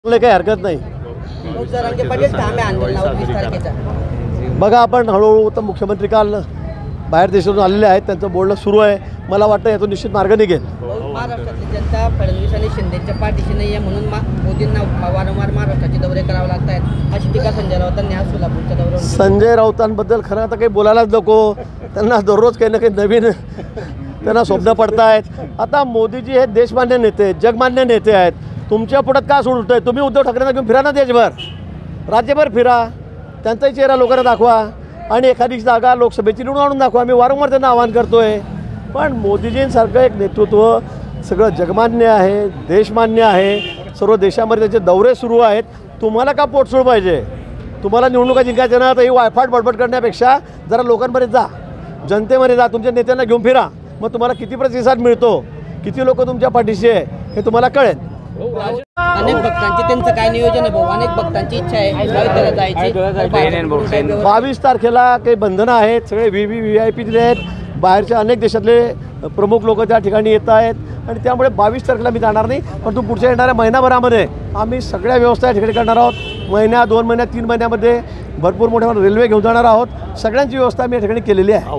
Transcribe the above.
काही हरकत नाही। बघा आपण हळूहळू तर मुख्यमंत्री काल बाहेर देशातून आलेले आहेत, त्यांचं बोलणं सुरू आहे। मला वाटतं यातून निश्चित मार्ग निघेल। महाराष्ट्रातली जनता फडणवीस आणि शिंदेच्या पाठीशी नाही आहे म्हणून मोदींना वारंवार महाराष्ट्राचे दौरे करावे लागत आहेत, अशी टीका संजय राऊतांनी आज सोलापूरच्या दौऱ्यावर। संजय राऊतांबद्दल खरं आता काही बोलायलाच नको, त्यांना दररोज काही ना काही नवीन त्यांना स्वप्न पडतायत। आता मोदीजी हे देशमान्य नेते, जगमान्य नेते आहेत। तुमच्या पुढे का सोडतोय? तुम्ही उद्धव ठाकरेंना घेऊन फिरा ना, देशभर राज्यभर फिरा, त्यांचाही चेहरा लोकांना दाखवा आणि एखादी जागा लोकसभेची निवडून आणून दाखवा। मी वारंवार त्यांना आवाहन करतोय, पण मोदीजींसारखं एक नेतृत्व सगळं जगमान्य आहे, देशमान्य आहे, सर्व देशामध्ये त्याचे दौरे सुरू आहेत। तुम्हाला का पोटसूळ पाहिजे? तुम्हाला निवडणुका जिंकायच्या ना, तर ही वायफाट बडबड करण्यापेक्षा जरा लोकांमध्ये जा, जनतेमध्ये जा, तुमच्या नेत्यांना घेऊन फिरा, मग तुम्हाला किती प्रतिसाद मिळतो, किती लोक तुमच्या पाठीशी आहे हे तुम्हाला कळेल। अनेक भक्तांची त्यांचं काय नियोजन आहे भाऊ? अनेक भक्तांची इच्छा आहे अयोध्येला जायची। 22 तारखेला काही बंधनं आहेत, सगळे VIP दिले आहेत, बाहेरच्या अनेक देशातले प्रमुख लोक त्या ठिकाणी येत आहेत आणि त्यामुळे 22 तारखेला मी जाणार नाही, परंतु पुढच्या येणाऱ्या महिनाभरामध्ये आम्ही सगळ्या व्यवस्था या ठिकाणी करणार आहोत। महिन्या 2 महिन्या 3 महिन्यामध्ये भरपूर मोठ्या रेल्वे घेऊन जाणार आहोत। सगळ्यांची व्यवस्था मी या ठिकाणी केलेली आहे।